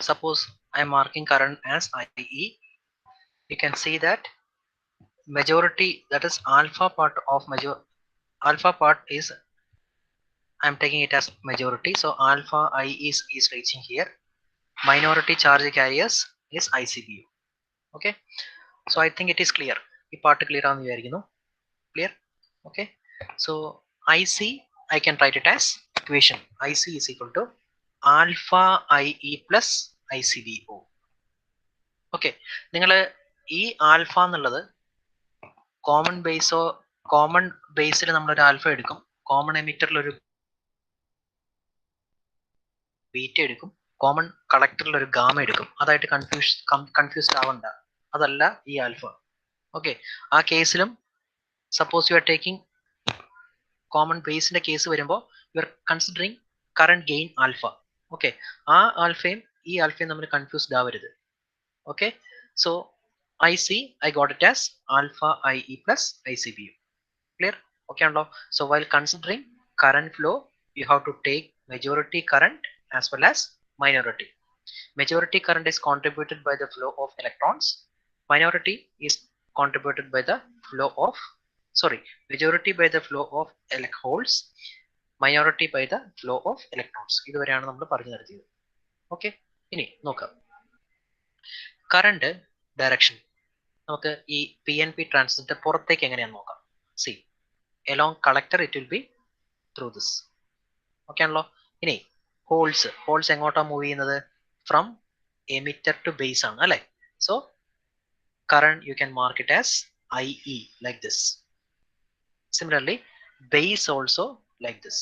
suppose I am marking current as IE. You can see that majority, that is alpha part of alpha part is, I am taking it as majority, so alpha I is reaching here. Minority charge carriers is ICBU. Okay, so I think it is clear. ഈ part clear ആണെന്ന് വിചാരിക്കുന്നു. Clear? Okay, so IC, I can write it as equation IC is equal to alpha IE plus ICBO. Okay, നിങ്ങൾ ഈ alpha എന്നുള്ളത് common ബേസോ, common ബേസിൽ നമ്മളൊരു alpha എടുക്കും, common എമിറ്ററിൽ ഒരു beta എടുക്കും, കോമൺ കളക്ടറിൽ ഒരു ഗാമ എടുക്കും. അതായിട്ട് കൺഫ്യൂസ്ഡ് ആവണ്ട, അതല്ല ഈ ആൽഫ. ഓക്കെ, ആ കേസിലും suppose you are taking common ബേസിന്റെ കേസ് വരുമ്പോൾ you are considering current gain alpha. Okay, ആ ആൽഫയും ഈ ആൽഫയും തമ്മിൽ കൺഫ്യൂസ്ഡ് ആവരുത്. Okay, so IC, I got it as alpha IE plus ICBU. Clear? Okay ആണല്ലോ. So while considering current flow, you have to take majority current as well as minority. Majority current is contributed by the flow of electrons. Minority is contributed by the flow of, majority by the flow of holes, minority by the flow of electrons. ഇതുവരെയാണ് നമ്മൾ പറഞ്ഞു നിർത്തിയത്. Okay, ഇനി നോക്കാം current direction. നമുക്ക് ഈ PNP transistor പുറത്തേക്ക് എങ്ങനെയാണെന്ന് നോക്കാം. C, along collector it will be through this. Okay ആണല്ലോ. ഇനി ഹോൾസ് എങ്ങോട്ടാണ് മൂവ് ചെയ്യുന്നത്? ഫ്രം എമിറ്റർ ടു ബേസ് ആണ് അല്ലെ. So current you can mark it as IE like this. Similarly base also like this.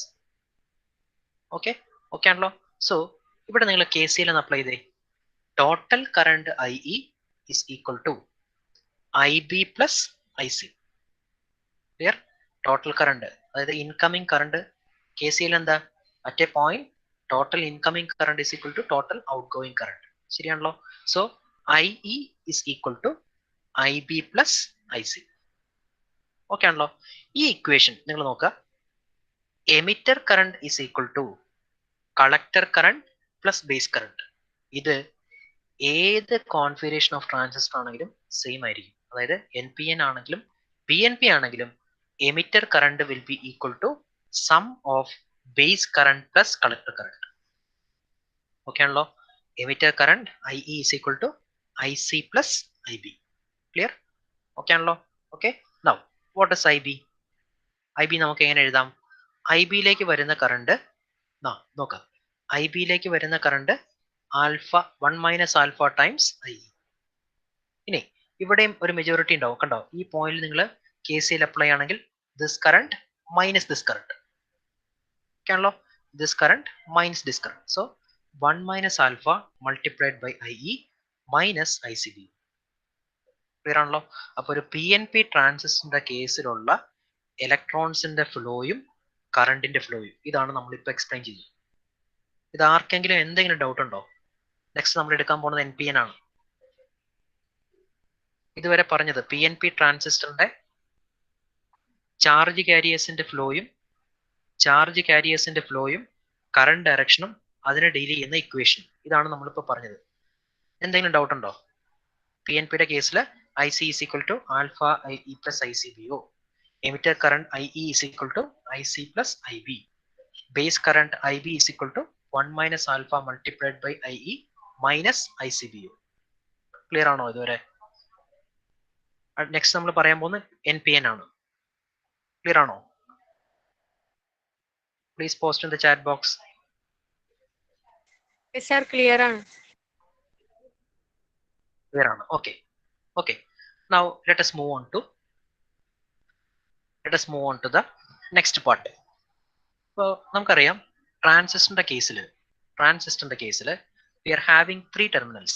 Okay ആണല്ലോ. So ഇവിടെ നിങ്ങൾ KCL ഒന്ന് അപ്ലൈ ചെയ്തേ. Total current IE is equal to IB plus IC. Clear? Total current, അതായത് incoming current KCL എന്താ? At a point total incoming current is equal to total outgoing current. ശരിയാണല്ലോ. So IE is equal to IB plus IC. Okay ആണല്ലോ. ഈ equation നിങ്ങൾ നോക്കുക. Emitter current is equal to collector current plus base current. ഇത് ഏത് configuration of transistor ആണെങ്കിലും same ആയിരിക്കും. അതായത് NPN ആണെങ്കിലും PNP ആണെങ്കിലും emitter current will be equal to sum of base current plus collector current. Okay ആണല്ലോ. emitter current IE is equal to IC plus IB. Clear? Okay ആണല്ലോ. Okay, now what is IB? IB നമുക്ക് എങ്ങനെ എഴുതാം? IB ലേക്ക് വരുന്ന current നോക്കാം. IB ലേക്ക് വരുന്ന current alpha 1 minus alpha times IE. ഇനി ഇവിടെയും ഒരു മെജോറിറ്റി ഉണ്ടാവും. കണ്ടോ, ഈ പോയിന്റിൽ നിങ്ങൾ KCL അപ്ലൈ ആണെങ്കിൽ this current minus this current. Okay ആണല്ലോ. this current minus this current. So 1 minus alpha multiplied by IE minus ICB. Clear ആണല്ലോ. അപ്പോൾ ഒരു PNP ട്രാൻസിസ്റ്ററിന്റെ കേസിലുള്ള ഇലക്ട്രോൺസിന്റെ ഫ്ലോയും കറണ്ടിന്റെ ഫ്ലോയും ഇതാണ് നമ്മളിപ്പോൾ എക്സ്പ്ലെയിൻ ചെയ്യുന്നത്. ഇത് ആർക്കെങ്കിലും എന്തെങ്കിലും ഡൗട്ട് ഉണ്ടോ? നെക്സ്റ്റ് നമ്മൾ എടുക്കാൻ പോകുന്നത് NPN ആണ്. ഇതുവരെ പറഞ്ഞത് PNP ട്രാൻസിസ്റ്ററിന്റെ ചാർജ് കാരിയേഴ്സിന്റെ ഫ്ലോയും കറണ്ട് ഡയറക്ഷനും അതിനെ ഡീൽ ചെയ്യുന്ന ഇക്വേഷൻ ഇതാണ് നമ്മളിപ്പോൾ പറഞ്ഞത്. എന്തെങ്കിലും ഡൗട്ട് ഉണ്ടോ? PNPയുടെ കേസിൽ IC is equal to alpha IE plus ICBO. emitter current IE is equal to IC plus IB. base current IB is equal to 1 minus alpha multiplied by IE minus ICBO. Clear ആണോ ഇതുവരെ? Next നമ്മൾ പറയാൻ പോകുന്നത് NPN ആണ്. Clear ആണോ? Please post in the chat box. Yes sir, clear ആണ്. Clear ആണ്. Okay. Now let us move on to the next part. അപ്പോൾ നമുക്കറിയാം ട്രാൻസിസ്റ്ററിന്റെ കേസിൽ we are having 3 terminals.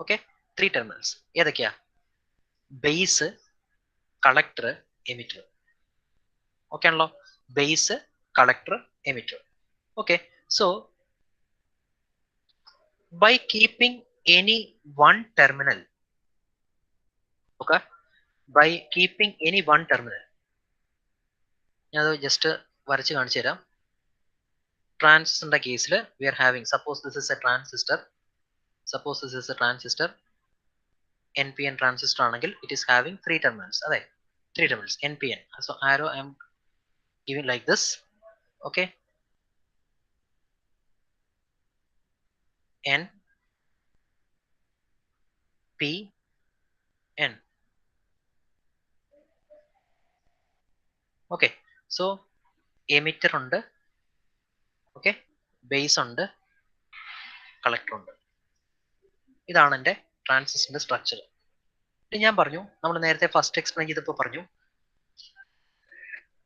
Okay, 3 terminals. ഏതൊക്കെയാ? Base, collector, emitter. ഓക്കെ ആണല്ലോ. Base, collector, emitter. Okay, so by keeping any one terminal, ഞാനത് just വരച്ച് കാണിച്ചു തരാം. ട്രാൻസിസ്റ്ററിന്റെ കേസിൽ we are having, suppose this is a transistor, Suppose this is a transistor, NPN transistor ആണെങ്കിൽ it is having 3 terminals. അതെ, 3 terminals, NPN. So arrow I am giving like this. Okay, N P N. Okay, so emitter ഉണ്ട്, okay, base ഉണ്ട്, collector ഉണ്ട്. ഇതാണ് എൻ്റെ ട്രാൻസിസ്റ്ററിന്റെ structure. ഞാൻ പറഞ്ഞു, നമ്മൾ നേരത്തെ ഫസ്റ്റ് എക്സ്പ്ലെയിൻ ചെയ്തപ്പോൾ പറഞ്ഞു,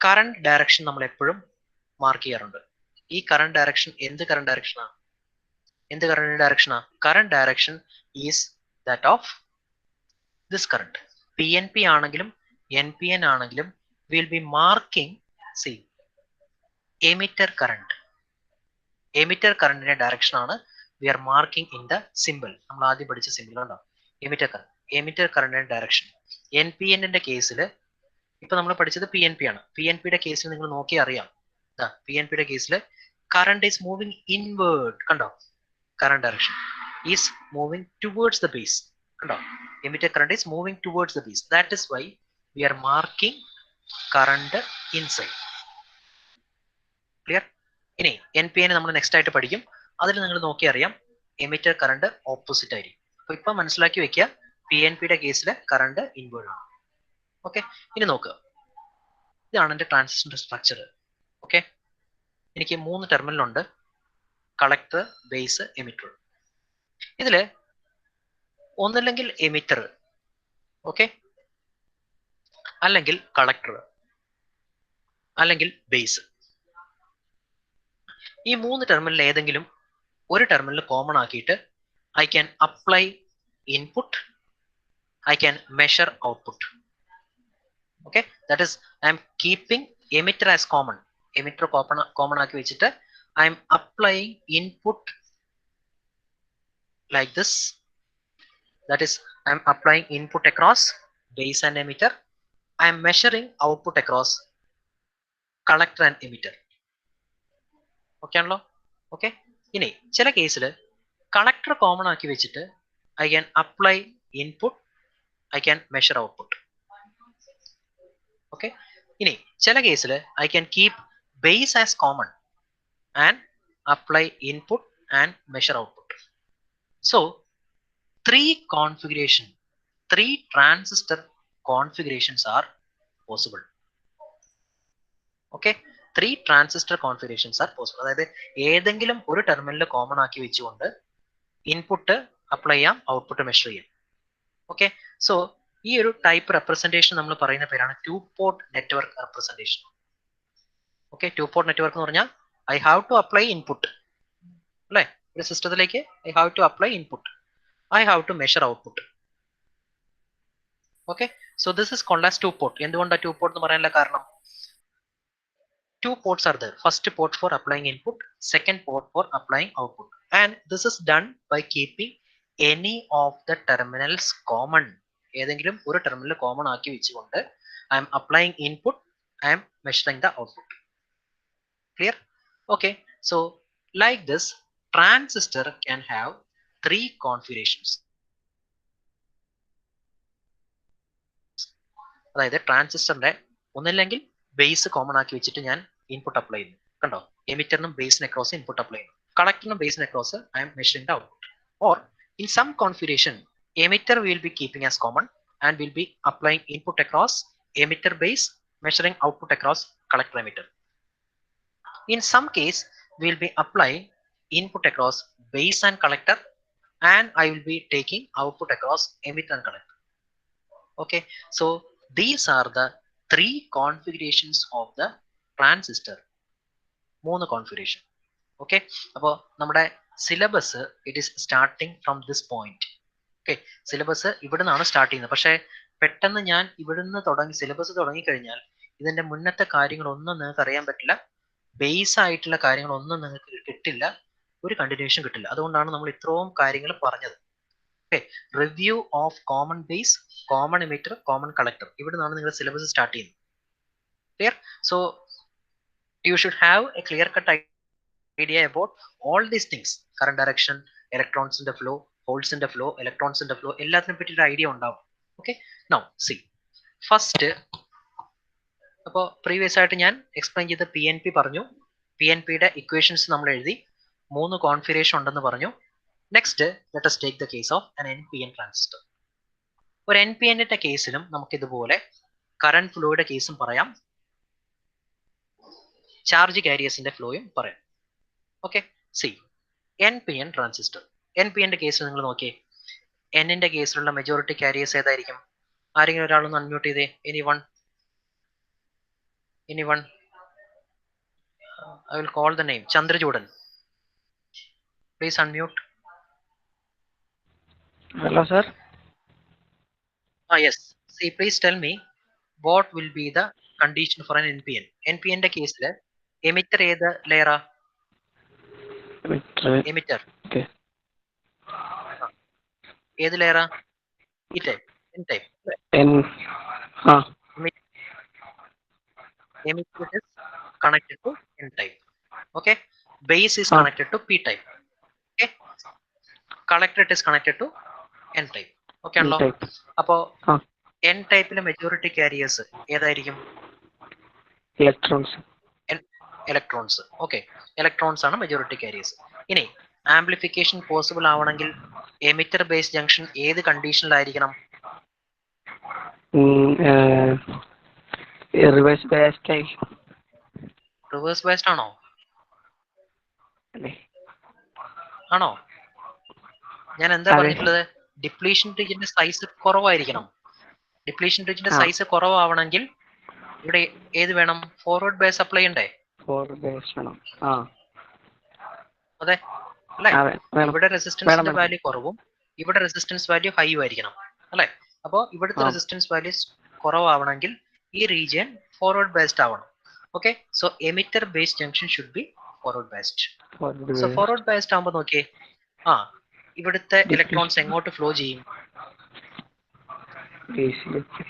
കറണ്ട് ഡയറക്ഷൻ നമ്മൾ എപ്പോഴും മാർക്ക് ചെയ്യാറുണ്ട്. ഈ കറണ്ട് ഡയറക്ഷൻ എന്ത് കറണ്ട് ഡയറക്ഷനാണ്? എന്ത് കറണ്ട് ഡയറക്ഷനാ? Current direction is that of this current. PNP ആണെങ്കിലും NPN ആണെങ്കിലും will be marking C emitter current. Emitter കറണ്ടിന്റെ ഡയറക്ഷൻ ആണ് we are marking in the simple. നമ്മൾ ആദ്യം പഠിച്ച സിമ്പിൾ കണ്ടോ, എമിറ്റർ കറണ്ട്. എമിറ്റർ കറണ്ടിന്റെ ഡയറക്ഷൻ. NPNന്റെ കേസിൽ ഇപ്പൊ നമ്മൾ പഠിച്ചത് PNP ആണ്. PNPയുടെ കേസിൽ നിങ്ങൾ നോക്കി അറിയാം, PNPയുടെ കേസിൽ കറണ്ട് ഈസ് മൂവിങ് ഇൻവേർഡ്. കണ്ടോ, current direction is moving towards the base. കണ്ടോ, emitter current is moving towards the base. That is why we are marking current inside. Clear? ഇനി NPN നമ്മൾ നെക്സ്റ്റ് ആയിട്ട് പഠിക്കും. അതിൽ നിങ്ങൾ നോക്കി അറിയാം എമിറ്റർ കറണ്ട് ഓപ്പോസിറ്റ് ആയിരിക്കും. അപ്പൊ ഇപ്പൊ മനസ്സിലാക്കി വെക്കുക, PNPയുടെ കേസിൽ കറണ്ട് ഇൻവേർഡ് ആണ്. ഓക്കെ, ഇനി നോക്കുക, ഇതാണ് എന്റെ ട്രാൻസിസ്റ്ററിന്റെ സ്ട്രക്ചർ. ഓക്കെ, എനിക്ക് 3 ടെർമിനൽ ഉണ്ട്, കളക്ടർ, ബേസ്, എമിറ്റർ. ഇതില് ഒന്നില്ലെങ്കിൽ എമിറ്റർ, ഓക്കെ, അല്ലെങ്കിൽ കളക്ടർ, അല്ലെങ്കിൽ ബേസ്. ഈ 3 ടെർമിനൽ ഏതെങ്കിലും ഒരു ടെർമിനൽ കോമൺ ആക്കിയിട്ട് I can apply input, I can measure output. Okay, that is I M keeping emitter as common. Emitter common ആക്കി വെച്ചിട്ട് I'm applying input like this. That is, I am applying input across base and emitter. I am measuring output across collector and emitter. Okay ആണല്ലോ? Okay. ഇനി ചില കേസിൽ collector common ആക്കി വെച്ചിട്ട് I can apply input, I can measure output. Okay. ഇനി ചില കേസിൽ I can keep base as common and apply input and measure output. So 3 transistor configurations are possible. Okay, 3 transistor configurations are possible. അതായത് ഏതെങ്കിലും ഒരു terminal common ആക്കി വെച്ചുകൊണ്ട് input apply ചെയ്യാം, output measure ചെയ്യാം. ഓക്കെ, സോ ഈ ഒരു ടൈപ്പ് റെപ്രസെന്റേഷൻ നമ്മൾ പറയുന്ന പേരാണ് 2 port network representation. Okay, 2 port network എന്ന് പറഞ്ഞാൽ I have to apply input അല്ലേ, ഒരു സിസ്റ്റത്തിലേക്ക് I have to apply input, I have to measure output. Okay, so this is called as 2 port. എന്തുകൊണ്ടാ 2 port എന്ന് പറയാനുള്ള കാരണം, 2 ports are there. First port for applying input, second port for applying output, and this is done by keeping any of the terminals common. ഏതെങ്കിലും ഒരു terminal common ആക്കി വെച്ചുകൊണ്ട് I am applying input, I am measuring the output. Clear? Okay, so like this transistor can have 3 configurations. അതായത് ട്രാൻസിസ്റ്ററിന്റെ ഒന്നില്ലെങ്കിൽ base common ആക്കി വെച്ചിട്ട് ഞാൻ ഇൻപുട്ട് അപ്ലൈ ചെയ്യുന്നു. കണ്ടോ, എമിറ്ററിനും ബേസിന് അക്രോസ് ഇൻപുട്ട് അപ്ലൈ ചെയ്യുന്നു, കളക്ടറിനും ബേസിന് across I am measuring the output. Or in some configuration emitter will be keeping as common and will be applying input across emitter base, measuring output across collector emitter. In some case, we will be applying input across base and collector, and I will be taking output across emitter and collector. Okay, so these are the 3 configurations of the transistor. 3 configuration. Okay, അപ്പോൾ നമ്മുടെ syllabus it is starting from this point. Okay, syllabus ഇവിടെ നിന്നാണ് start ചെയ്യുന്നത്. പക്ഷേ പെട്ടെന്ന് ഞാൻ ഇവിടുന്ന് തുടങ്ങി സിലബസ് തുടങ്ങിക്കഴിഞ്ഞാൽ ഇതിന്റെ മുന്നത്തെ കാര്യങ്ങളൊന്നും നിങ്ങൾക്ക് അറിയാൻ പറ്റില്ല, ബേസ് ആയിട്ടുള്ള കാര്യങ്ങളൊന്നും നിങ്ങൾക്ക് കിട്ടില്ല, ഒരു കണ്ടിന്യൂഷൻ കിട്ടില്ല. അതുകൊണ്ടാണ് നമ്മൾ ഇത്രയും കാര്യങ്ങൾ പറഞ്ഞത്. Okay, review of common base, common emitter, common collector, ഇവിടെ നിന്നാണ് നിങ്ങളുടെ സിലബസ് സ്റ്റാർട്ട് ചെയ്യുന്നത്. Clear? So you should have a clear cut idea about all these things. Current direction, ഇലക്ട്രോൺസിന്റെ ഫ്ലോ, ഹോൾസിന്റെ ഫ്ലോ, ഇലക്ട്രോൺസിന്റെ ഫ്ലോ, എല്ലാത്തിനെ പറ്റി ഒരു ഐഡിയ ഉണ്ടാവും. Okay, now see first. അപ്പോൾ പ്രീവിയസ് ആയിട്ട് ഞാൻ എക്സ്പ്ലെയിൻ ചെയ്ത PNP പറഞ്ഞു. PNPയുടെ ഇക്വേഷൻസ് നമ്മൾ എഴുതി. 3 കോൺഫിഗറേഷൻ ഉണ്ടെന്ന് പറഞ്ഞു. Next let us take the case of an NPN transistor. ഒരു NPNന്റെ കേസിലും നമുക്ക് ഇതുപോലെ കറന്റ് ഫ്ലോയുടെ കേസും പറയാം, ചാർജ് കാരിയേഴ്സിന്റെ ഫ്ലോയും പറയാം. Okay, see NPN transistor. NPNന്റെ കേസിൽ നിങ്ങൾ നോക്കിയേ, Nന്റെ കേസിലുള്ള മെജോറിറ്റി കാരിയേഴ്സ് ഏതായിരിക്കും? ആരെങ്കിലും ഒരാളൊന്ന് അൺമ്യൂട്ട് ചെയ്തേ. Anyone? I will call the name. Chandrajudan. Please unmute. Hello, sir. Yes. See, please tell me what will be the condition for an NPN. NPN ന്റെ കേസിൽ എമിറ്റർ ഏത് ലെയറാ? Emitter Okay. ഏത് ലെയറാ? ഈ type, N type. Emitter is connected to N type. Okay. Base is connected to P type. Okay. Collector is connected to N type. Okay ആണല്ലോ. അപ്പോ N ടൈപ്പിലെ majority carriers ഏതായിരിക്കും? Electrons. Okay, electrons ആണ് majority careers. ഇനി amplification possible ആവണമെങ്കിൽ emitter base junction ഏത് കണ്ടീഷനിലായിരിക്കണം? Reverse based ആണോ? ആണോ? ഞാൻ എന്താ പറഞ്ഞിട്ടുള്ളത്? ഡിപ്ലീഷൻ റീജിയന്റെ സൈസ് കുറവായിരിക്കണം. ഡിപ്ലീഷൻ റീജിയന്റെ സൈസ് കുറവാവണമെങ്കിൽ ഇവിടെ ഏത് വേണം? ഫോർവേഡ് ബയസ് അപ്ലൈ ചെയ്യണ്ടേ? അതെ അല്ലെ? ഇവിടെ റെസിസ്റ്റൻസിന്റെ വാല്യൂ കുറവും ഇവിടെ റെസിസ്റ്റൻസ് വാല്യൂ ഹൈ ആയിരിക്കണം അല്ലെ? അപ്പോ ഇവിടുത്തെ റെസിസ്റ്റൻസ് വാല്യൂ കുറവാവണമെങ്കിൽ ഈ റീജിയൻ ഫോർവേഡ് ബേസ്ഡ് ആവണം. Okay, so emitter base junction should be forward based. So forward based ആകുമ്പോൾ നോക്കിയേ, ഇവിടുത്തെ ഇലക്ട്രോൺസ് എങ്ങോട്ട് ഫ്ലോ ചെയ്യും?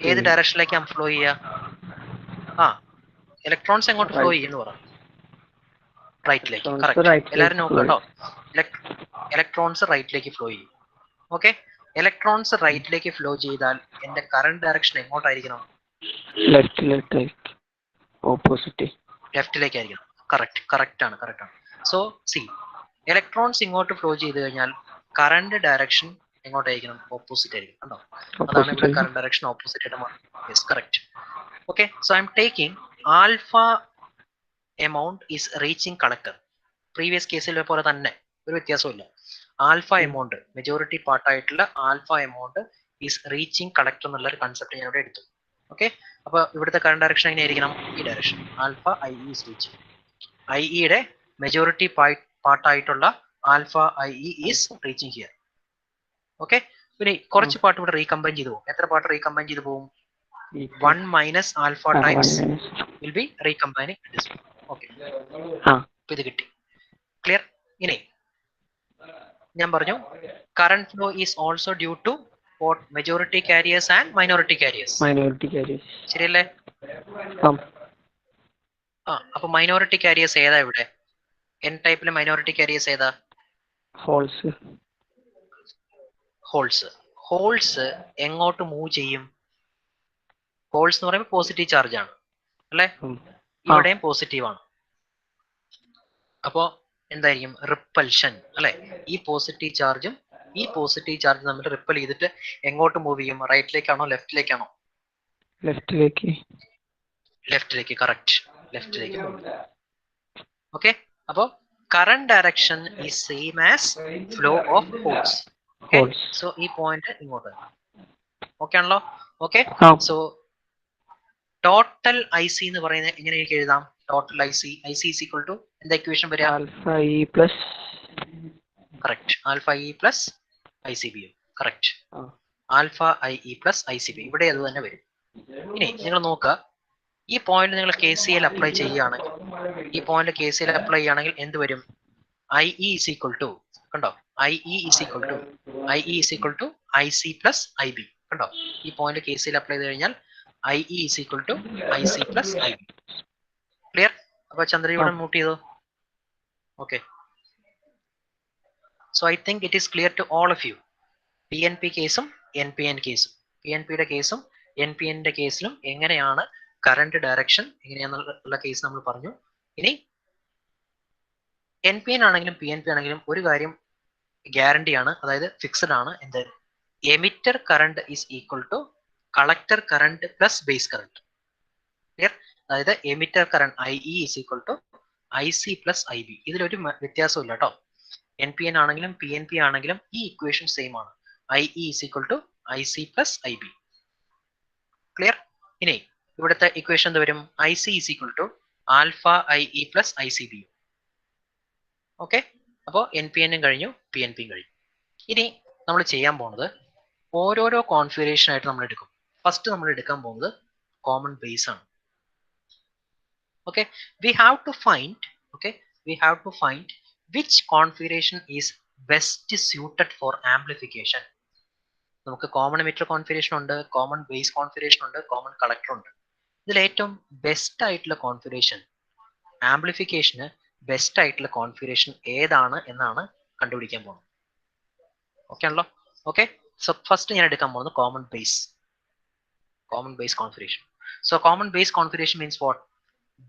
ഏത് ഡയറക്ഷനിലേക്കാണ് ഫ്ലോ ചെയ്യുക? ഇലക്ട്രോൺസ് എങ്ങോട്ട് ഫ്ലോ ചെയ്യുന്നു പറ. റൈറ്റിലേക്ക്. കറക്റ്റ്. എല്ലാവരും നോക്കുക കേട്ടോ. ഇലക്ട്രോൺസ് റൈറ്റിലേക്ക് ഫ്ലോ ചെയ്യും. ഓക്കെ, ഇലക്ട്രോൺസ് റൈറ്റിലേക്ക് ഫ്ലോ ചെയ്താൽ എന്റെ കറന്റ് ഡയറക്ഷൻ എങ്ങോട്ടായിരിക്കണം? ലെഫ്റ്റിലേക്കായിരിക്കണം. കറക്റ്റ് ആണ്. സോ സി, ഇലക്ട്രോൺസ് ഇങ്ങോട്ട് ഫ്ലോ ചെയ്ത് കഴിഞ്ഞാൽ കറന്റ് ഡയറക്ഷൻ എങ്ങോട്ടായിരിക്കണം? ഓപ്പോസിറ്റ് ആയിരിക്കും. കണ്ടോ? അതാണ് ഇവിടെ കറന്റ് ഡയറക്ഷൻ ഓപ്പോസിറ്റ് ആയിട്ട് മാറും. Yes, correct. Okay, so I M taking alpha amount is reaching collector. Previous കേസിലെ പോലെ തന്നെ ഒരു വ്യത്യാസമില്ല. ആൽഫ എമൗണ്ട്, മെജോറിറ്റി പാർട്ടായിട്ടുള്ള alpha amount is reaching collector എന്നുള്ള ഒരു കൺസെപ്റ്റ് ഞാൻ ഇവിടെ എടുത്തു. ഓക്കെ, അപ്പൊ ഇവിടുത്തെ കറന്റ് ഡയറക്ഷൻ എങ്ങനെയായിരിക്കണം? ഈ direction. Alpha I E is reaching. ഐഇയുടെ മെജോറിറ്റി പാർട്ടായിട്ടുള്ള alpha I E is reaching here. Okay, പിന്നെ കുറച്ച് പാർട്ട് ഇവിടെ റീകമ്പൈൻ ചെയ്തു പോകും. എത്ര പാർട്ട് റീകമ്പൈൻ ചെയ്തു പോകും? 1 minus alpha times will be recombining this. Okay, ഇത് കിട്ടി. ക്ലിയർ? ഇനി ഞാൻ പറഞ്ഞു current flow is also due to majority carriers and minority carriers. ശരിയല്ലേ? അപ്പൊ മൈനോറിറ്റി കാരിയേഴ്സ് ഏതാ ഇവിടെ? എൻ ടൈപ്പിലെ മൈനോറിറ്റി കാരിയേഴ്സ് ഏതാ? ഹോൾസ് എങ്ങോട്ട് മൂവ് ചെയ്യും? ഹോൾസ് എന്ന് പറയുമ്പോൾ പോസിറ്റീവ് ചാർജ് ആണ് അല്ലെ? ഇവിടെയും പോസിറ്റീവ് ആണ്. അപ്പോ എന്തായിരിക്കും? റിപ്പൽഷൻ അല്ലെ? ഈ പോസിറ്റീവ് ചാർജും ഈ പോസിറ്റീവ് ചാർജ് തമ്മിൽ റിപ്പൽ ചെയ്തിട്ട് എങ്ങോട്ട് മൂവ് ചെയ്യും? റൈറ്റിലേക്കാണോ ലെഫ്റ്റിലേക്കാണോ? ലെഫ്റ്റിലേക്ക്. കറക്റ്റ്, ലെഫ്റ്റിലേക്ക് മൂവ് ചെയ്യും. ഓക്കെ, അപ്പോ current direction is same as flow of holes. So ഈ പോയിന്റ് ഇങ്ങോട്ട്. ഓക്കെ ആണല്ലോ? Okay, so total I C എന്ന് പറയുന്നത് എങ്ങനെ എനിക്ക് എഴുതാം? Total I C is equal to എന്താ ഇക്വേഷൻ വരിക? Correct, alpha E plus I C B. Correct, alpha I E plus I C B. ഇവിടെ അത് തന്നെ വരും. ഇനി നിങ്ങൾ നോക്കുക, ഈ പോയിന്റ് നിങ്ങൾ കെ സി എൽ അപ്ലൈ ചെയ്യുകയാണെങ്കിൽ, എന്ത് വരും? I E is equal to, കണ്ടോ? I E is equal to I C plus I B. കണ്ടോ? ഈ point K C L apply ചെയ്ത് കഴിഞ്ഞാൽ I E is equal to I C plus I B. Clear? അപ്പൊ ചന്ദ്രയോടെ mute ചെയ്തോ. Okay, so I think it is clear to all of you. P N P കേസും N P N കേസും, P N പിയുടെ കേസും N P എൻ്റെ കേസിലും എങ്ങനെയാണ് കറണ്ട് ഡയറക്ഷൻ എങ്ങനെയാണെന്നുള്ള കേസ് നമ്മൾ പറഞ്ഞു. ഇനി എൻ പി എൻ ആണെങ്കിലും പി എൻ പി ആണെങ്കിലും ഒരു കാര്യം ഗ്യാരണ്ടി ആണ്, അതായത് ഫിക്സഡ് ആണ്. എന്ത്? Emitter current is equal to collector current plus base current. Clear? അതായത് emitter current I E is equal to I C plus I B. ഇതിലൊരു വ്യത്യാസവും ഇല്ല കേട്ടോ. എൻ പി എൻ ആണെങ്കിലും പി എൻ പി ആണെങ്കിലും ഈ ഇക്വേഷൻ സെയിം ആണ്. I E is equal to I C plus I B. Clear? ഇനി ഇവിടുത്തെ ഇക്വേഷൻ എന്ത് വരും? I C is equal to alpha I E plus I C B. Okay, അപ്പോൾ N P എന്നും കഴിഞ്ഞു, പി എൻ പിയും കഴിഞ്ഞു. ഇനി നമ്മൾ ചെയ്യാൻ പോകുന്നത് ഓരോരോ കോൺഫിഗറേഷൻ ആയിട്ട് നമ്മൾ എടുക്കും. ഫസ്റ്റ് നമ്മൾ എടുക്കാൻ പോകുന്നത് കോമൺ ബേസ് ആണ്. Okay, we have to find which configuration is best suited for amplification. നമുക്ക് കോമൺ എമിറ്റർ കോൺഫിഗറേഷൻ ഉണ്ട്, കോമൺ ബേസ് കോൺഫിഗറേഷൻ ഉണ്ട്, കോമൺ കളക്ടർ ഉണ്ട്. ഇതിൽ ഏറ്റവും ബെസ്റ്റ് ആയിട്ടുള്ള കോൺഫിഗറേഷൻ, ആംപ്ലിഫിക്കേഷന് ബെസ്റ്റ് ആയിട്ടുള്ള കോൺഫിഗറേഷൻ ഏതാണ് എന്നാണ് കണ്ടുപിടിക്കാൻ പോകുന്നത്. ഓക്കെ ആണല്ലോ? ഓക്കെ, സോ ഫസ്റ്റ് ഞാൻ എടുക്കാൻ പോകുന്നത് common base configuration. So common base configuration means what?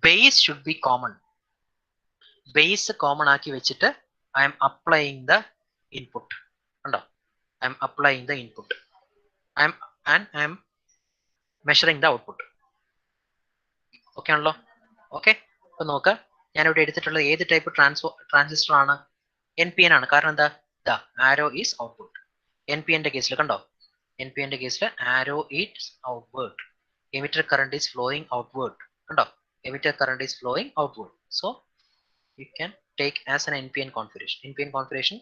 Base should be common. Base common ആക്കി വെച്ചിട്ട് I'm applying the input. ഉണ്ടോ? I'm applying the input I'm measuring the output. Okay ആണല്ലോ? Okay, അപ്പൊ നോക്ക്, ഞാനിവിടെ എടുത്തിട്ടുള്ളത് ഏത് type transistor ആണ്? എൻ പി എൻ ആണ്. കാരണം എന്താ? The arrow is output. N P എൻ്റെ കേസിൽ കണ്ടോ, എൻ പി എൻ്റെ കേസിൽ arrow is outward, emitter current is flowing outward. കണ്ടോ, emitter current is flowing outward. So you can take as an NPN configuration. NPN configuration,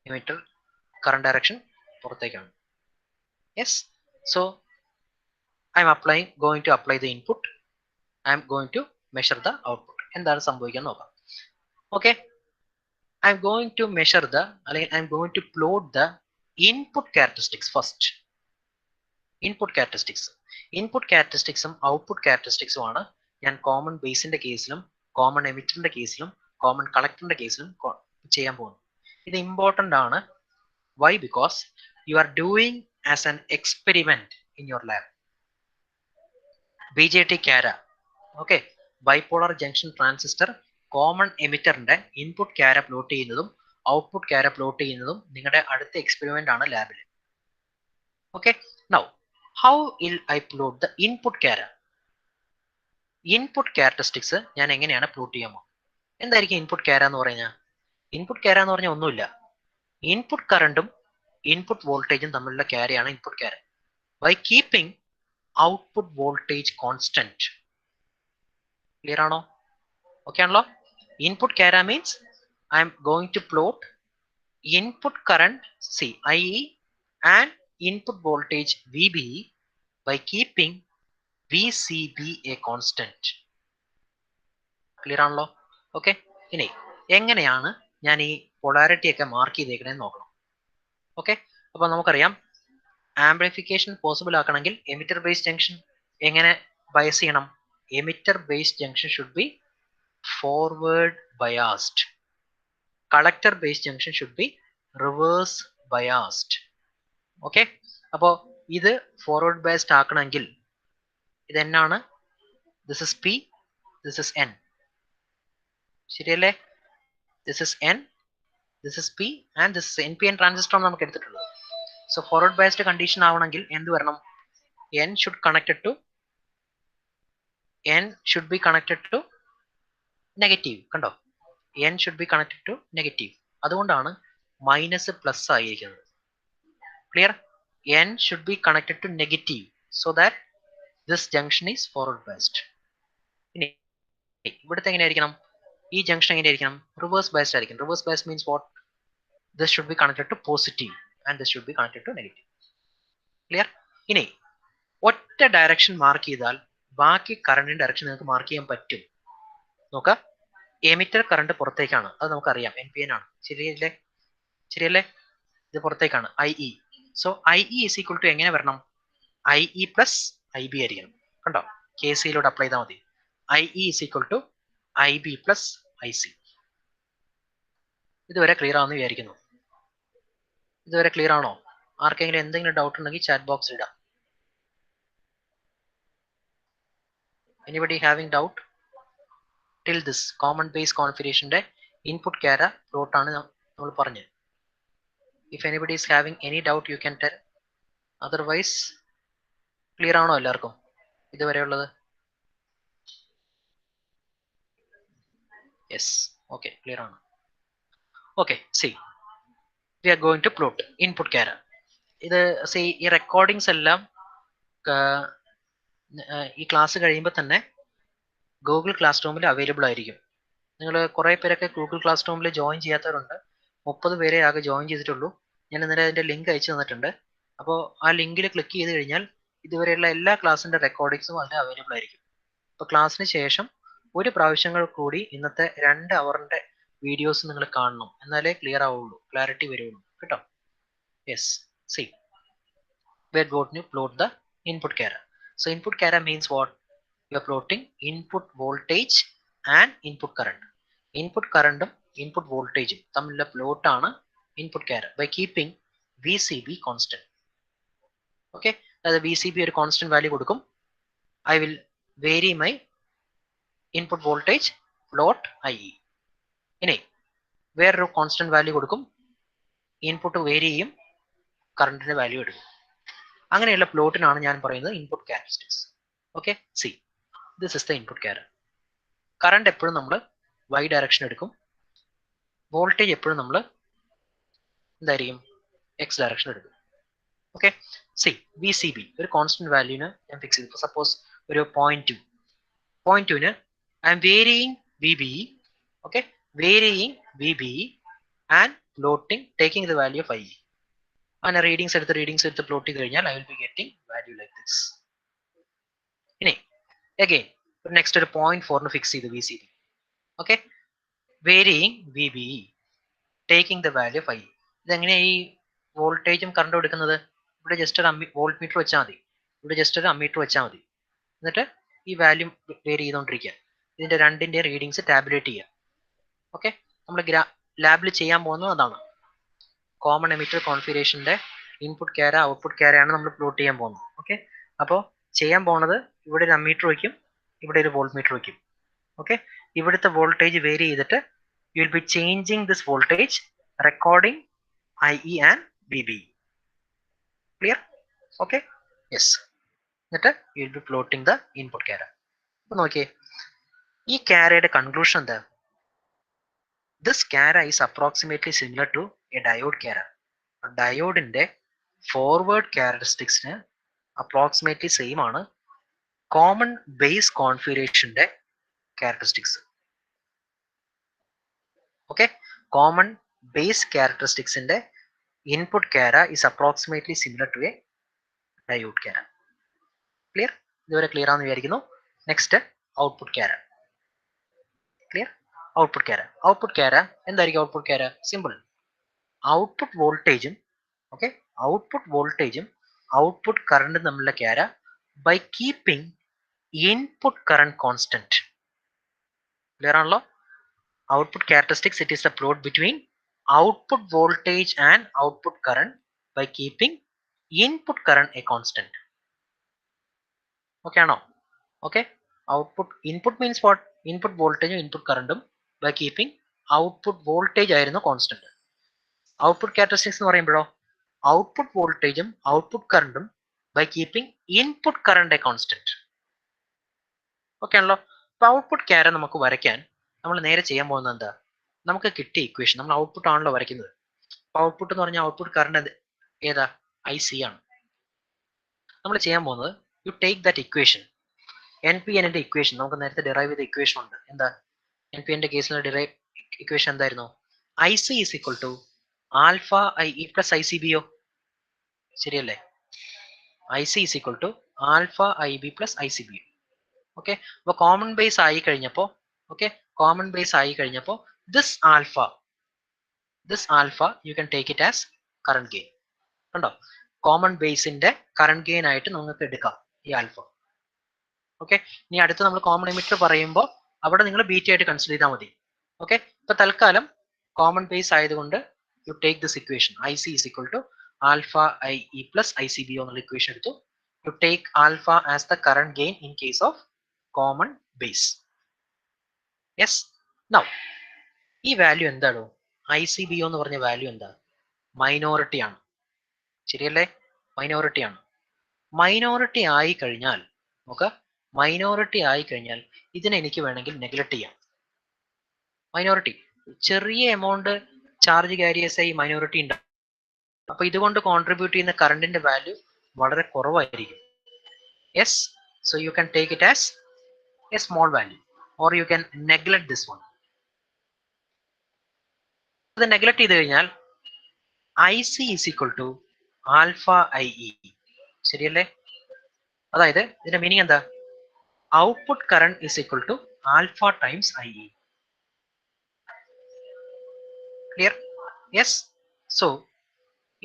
emitter current direction പുറത്തേക്കാണ്. Yes, so I am going to apply the input. I am going to measure the output. എന്താണ് സംഭവിക്കാൻ നോക്കാം. Okay, I am going to measure അല്ലെങ്കിൽ I am going to plot the input characteristics first. Input ക്യാരക്ടറിസ്റ്റിക്സും output ക്യാരക്ടറിസ്റ്റിക്സും ആണ് ഞാൻ common ബേസിന്റെ കേസിലും common എമിറ്ററിന്റെ കേസിലും കോമൺ കളക്ടറിന്റെ കേസിലും ചെയ്യാൻ പോകുന്നത്. ഇത് ഇമ്പോർട്ടന്റ് ആണ്. Why? Because you are doing as an experiment in your lab. BJT cara, okay, bipolar junction transistor common എമിറ്ററിന്റെ ഇൻപുട്ട് കാര പ്ലോട്ട് ചെയ്യുന്നതും ഔട്ട്പുട്ട് കാര പ്ലോട്ട് ചെയ്യുന്നതും നിങ്ങളുടെ അടുത്ത എക്സ്പെരിമെന്റ് ആണ് ലാബിൽ. Okay, now how will I plot the input cara? Input characteristics ഞാൻ എങ്ങനെയാണ് plot ചെയ്യാൻ പോകുന്നത്? എന്തായിരിക്കും ഇൻപുട്ട് കാര എന്ന് പറഞ്ഞാൽ? ഇൻപുട്ട് കാര എന്ന് പറഞ്ഞാൽ ഒന്നുമില്ല, ഇൻപുട്ട് കറണ്ടും ഇൻപുട്ട് വോൾട്ടേജും തമ്മിലുള്ള കാരയാണ് ഇൻപുട്ട് കാര. By keeping output voltage constant. Clear ആണോ? ഓക്കെ ആണല്ലോ? ഇൻപുട്ട് കാര means I'm going to plot input current IE and input voltage VBE by keeping VCB a constant. Clear ആണല്ലോ? ഓക്കെ, ഇനി എങ്ങനെയാണ് ഞാൻ ഈ പൊളാരിറ്റി ഒക്കെ മാർക്ക് ചെയ്തേക്കണേന്ന് നോക്കണം. ഓക്കെ, അപ്പൊ നമുക്കറിയാം ആംപ്ലിഫിക്കേഷൻ പോസിബിൾ ആക്കണമെങ്കിൽ എമിറ്റർ ബേസ് ജംഗ്ഷൻ എങ്ങനെ ബയസ് ചെയ്യണം? Emitter base junction should be forward biased. Collector base junction should be reverse biased. Okay, അപ്പോ ഇത് ഫോർവേഡ് ബയസ്ഡ് ആക്കണമെങ്കിൽ ഇത് എന്നാണ്? This is P, this is N. ശരിയല്ലേ? This is N, this is P and this is NPN transistor ആണ് നമുക്ക് എടുത്തിട്ടുള്ളത്. So forward biased condition ആവണമെങ്കിൽ എന്ത് വരണം? N should be connected to negative. കണ്ടോ, N should be connected to negative. അതുകൊണ്ടാണ് minus plus ആയിരിക്കുന്നത്. Clear? N should be connected to negative so that this junction is forward biased. ഇനി ഇവിടുത്തെ എങ്ങനെയായിരിക്കണം? ഈ ജംഗ്ഷൻ എങ്ങനെയായിരിക്കണം? റിവേഴ്സ് ബയസ്ഡ് ആയിരിക്കും. Reverse biased means what? This should be connected to positive and this should be connected to negative. Clear? ഇനി ഒറ്റ direction mark ചെയ്താൽ ബാക്കി കറണ്ടിന്റെ ഡയറക്ഷൻ നിങ്ങൾക്ക് മാർക്ക് ചെയ്യാൻ പറ്റും. നോക്കാം, എമിറ്റർ കറണ്ട് പുറത്തേക്കാണ്, അത് നമുക്കറിയാം, NPN ആണ്. ശരിയല്ലേ? ഇത് പുറത്തേക്കാണ്, IE. So IE is equal to എങ്ങനെ വരണം? IE plus IB ആയിരിക്കണം. കണ്ടോ, KCയിലൂടെ അപ്ലൈ ചെയ്താൽ മതി. IE is equal to IB plus IC. ഇതുവരെ ക്ലിയർ ആണെന്ന് വിചാരിക്കുന്നു. ഇതുവരെ ക്ലിയർ ആണോ? ആർക്കെങ്കിലും എന്തെങ്കിലും ഡൗട്ട് ഉണ്ടെങ്കിൽ ചാറ്റ് ബോക്സിൽ ഇടാം. Anybody having doubt till this? Common base കോൺഫിഗറേഷന്റെ ഇൻപുട്ട് ക്യാര പ്ലോട്ട് ആണ് നമ്മൾ പറഞ്ഞത്. If anybody is having any doubt you can tell. Otherwise clear ആണോ എല്ലാവർക്കും ഇതുവരെയുള്ളത്? യെസ്, ഓക്കെ, ക്ലിയർ ആണ്. Okay, see we are going to plot input cara. ഇത് C ഈ റെക്കോർഡിങ്സ് എല്ലാം ഈ ക്ലാസ് കഴിയുമ്പോൾ തന്നെ ഗൂഗിൾ ക്ലാസ് റൂമിൽ അവൈലബിൾ ആയിരിക്കും. നിങ്ങൾ കുറേ പേരൊക്കെ ഗൂഗിൾ ക്ലാസ് റൂമിൽ ജോയിൻ ചെയ്യാത്തവരുണ്ട്. 30 പേരെ ആകെ ജോയിൻ ചെയ്തിട്ടുള്ളൂ. ഞാൻ ഇന്നലെ അതിന്റെ ലിങ്ക് അയച്ചു തന്നിട്ടുണ്ട്. അപ്പോൾ ആ ലിങ്കിൽ ക്ലിക്ക് ചെയ്ത് കഴിഞ്ഞാൽ ഇതുവരെയുള്ള എല്ലാ ക്ലാസ്സിന്റെ റെക്കോർഡിങ്സും അതിൽ അവൈലബിൾ ആയിരിക്കും. അപ്പോൾ ക്ലാസ്സിന് ശേഷം ഒരു പ്രാവശ്യങ്ങൾ കൂടി ഇന്നത്തെ 2 അവറിന്റെ വീഡിയോസ് നിങ്ങൾ കാണണം, എന്നാലേ ക്ലിയർ ആവുള്ളൂ, ക്ലാരിറ്റി വരുള്ളൂ കേട്ടോ. Yes, C we are going to plot the input carrier. So input carrier means what? We are plotting input voltage and input current. Input current input voltage തമ്മിലുള്ള പ്ലോട്ട് ആണ് input carrier by keeping VCB constant. Okay, അതായത് VCB ഒരു constant value കൊടുക്കും. I will vary my input voltage plot IE. ഇനി വേറൊരു constant value കൊടുക്കും, input vary ചെയ്യും, കറണ്ടിന്റെ വാല്യൂ എടുക്കും. അങ്ങനെയുള്ള പ്ലോട്ടിനാണ് ഞാൻ പറയുന്നത് input characteristics. Okay, see this is the input character. Current എപ്പോഴും നമ്മൾ വൈ ഡയറക്ഷൻ എടുക്കും. വോൾട്ടേജ് എപ്പോഴും നമ്മൾ എന്തായിരിക്കും? എക്സ് ഡയറക്ഷൻ എടുക്കും. Okay, see V C B ഒരു കോൺസ്റ്റന്റ് വാല്യൂന് ഞാൻ ഫിക്സ് ചെയ്തു. സപ്പോസ് ഒരു 0.2 I'm varying V B. Okay, varying V B and plotting taking the value of I. അങ്ങനെ റീഡിങ്സ് എടുത്ത് പ്ലോട്ട് ചെയ്ത് കഴിഞ്ഞാൽ I will be getting value like this. ഇനി അഗെയിൻ നെക്സ്റ്റ് ഒരു 0.4 ഫിക്സ് ചെയ്ത് V C B. Okay, varying V B taking the value of I. ഇതെങ്ങനെയാ ഈ വോൾട്ടേജും കറണ്ടും എടുക്കുന്നത്? ഇവിടെ ജസ്റ്റ് ഒരു വോൾട്ട് മീറ്റർ വെച്ചാൽ മതി, ഇവിടെ ജസ്റ്റ് ഒരു അമ്മീറ്റർ വെച്ചാൽ മതി. എന്നിട്ട് ഈ വാല്യൂ വേരി ചെയ്തുകൊണ്ടിരിക്കുക. ഇതിന്റെ രണ്ടിന്റെ റീഡിങ്സ് ടാബുലേറ്റ് ചെയ്യുക. ഓക്കെ, നമ്മൾ ലാബിൽ ചെയ്യാൻ പോകുന്നത് അതാണ്. കോമൺ എമിറ്റർ കോൺഫിഗറേഷന്റെ ഇൻപുട്ട് ക്യാര ഔട്ട്പുട്ട് ക്യാരയാണ് നമ്മൾ പ്ലോട്ട് ചെയ്യാൻ പോകുന്നത്. ഓക്കെ, അപ്പോൾ ചെയ്യാൻ പോകുന്നത് ഇവിടെ ഒരു അമ്മീറ്റർ വയ്ക്കും, ഇവിടെ ഒരു വോൾട്ട് മീറ്റർ വയ്ക്കും. ഓക്കെ, ഇവിടുത്തെ വോൾട്ടേജ് വേരി ചെയ്തിട്ട് you will be changing this voltage, recording IE and VB. Clear? Okay, yes. എന്നിട്ട് you will be plotting the input cara. അപ്പൊ നോക്കിയേ, ഈ ക്യാരയുടെ കൺക്ലൂഷൻ എന്താ? This carra is approximately similar to a diode carra. ഡയോഡിന്റെ forward ക്യാരക്ടറിസ്റ്റിക്സിന് approximately same ആണ് common base കോൺഫിഗറേഷന്റെ ക്യാരക്ടറിസ്റ്റിക്സ്. ഓക്കെ, കോമൺ ബേസ് ക്യാരക്ടറിസ്റ്റിക്സിന്റെ input cara is approximately similar to a diode cara. Clear? ഇതുവരെ ക്ലിയർ ആണെന്ന് വിചാരിക്കുന്നു. Next output cara. Clear? Output cara. Output cara എന്തായിരിക്കും? Output cara simple. Output വോൾട്ടേജും output കറണ്ടും തമ്മിലുള്ള cara by keeping input current constant. Clear ആണല്ലോ? Output characteristics, it is the plot between output voltage and output current by keeping input current a constant. Okay ആണോ? Okay, input means what? Input വോൾട്ടേജും input കറണ്ടും by keeping output voltage ആയിരുന്നു constant. Output characteristics എന്ന് പറയുമ്പോഴോ output വോൾട്ടേജും output കറണ്ടും by keeping input current a constant. Okay ആണല്ലോ? അപ്പൊ ഔട്ട്പുട്ട് ക്യാര നമുക്ക് വരയ്ക്കാൻ നമ്മൾ നേരെ ചെയ്യാൻ പോകുന്നത് എന്താ? നമുക്ക് കിട്ടിയ ഇക്വേഷൻ, നമ്മൾ ഔട്ട്പുട്ട് ആണല്ലോ വരയ്ക്കുന്നത്. ഔട്ട്പുട്ട് എന്ന് പറഞ്ഞാൽ ഔട്ട്പുട്ട് കറണ്ട് ഏതാ? IC ആണ്. നമ്മൾ ചെയ്യാൻ പോകുന്നത് യു ടേക്ക് ദാറ്റ് ഇക്വേഷൻ, NPNന്റെ ഇക്വേഷൻ. നമുക്ക് നേരത്തെ ഡിറൈവ് ചെയ്ത ഇക്വേഷൻ ഉണ്ട്. എന്താ NPNന്റെ കേസിൽ ഡിറൈവ് ഇക്വേഷൻ എന്തായിരുന്നു? IC is equal to alpha IE plus ICBO. ശരിയല്ലേ? IC is equal to alpha IB plus ICBO. Okay, അപ്പൊ കോമൺ ബേസ് ആയി കഴിഞ്ഞപ്പോ this alpha you can take it as current gain. കണ്ടോ? കോമൺ ബേസിന്റെ current gain ആയിട്ട് നിങ്ങൾക്ക് എടുക്കാം ഈ ആൽഫ. ഓക്കെ, ഇനി അടുത്ത് നമ്മൾ കോമൺ എമിറ്റർ പറയുമ്പോൾ അവിടെ നിങ്ങൾ ബീറ്റ ആയിട്ട് കൺസിഡർ ചെയ്താൽ മതി. ഓക്കെ, ഇപ്പൊ തൽക്കാലം കോമൺ ബേസ് ആയതുകൊണ്ട് you take this equation. IC is equal to alpha IE plus ICBO എന്നുള്ള equation എടുത്തു. You take alpha as the current gain in case of common base. Yes. Now, ഈ value എന്താണോ? ICBO എന്ന് പറഞ്ഞ value എന്താ? Minority ആണ്. ശരിയല്ലേ? Minority ആണ്. മൈനോറിറ്റി ആയി കഴിഞ്ഞാൽ നോക്ക, മൈനോറിറ്റി ആയി കഴിഞ്ഞാൽ ഇതിനെ എനിക്ക് വേണമെങ്കിൽ നെഗ്ലക്ട് ചെയ്യാം. മൈനോറിറ്റി ചെറിയ എമൗണ്ട് ചാർജ് കാരിയേഴ്സ് ആയി മൈനോറിറ്റി ഉണ്ടാവും. അപ്പൊ ഇതുകൊണ്ട് കോൺട്രിബ്യൂട്ട് ചെയ്യുന്ന കറണ്ടിന്റെ വാല്യൂ വളരെ കുറവായിരിക്കും. Yes, so you can take it as a small value or you can neglect this one. അത് നെഗ്ലക്ട് ചെയ്ത് കഴിഞ്ഞാൽ IC is equal to alpha IE. ശരിയല്ലേ? അതായത് ഇതിന്റെ മീനിങ് എന്താ? Output current is equal to alpha times IE. Clear? Yes. So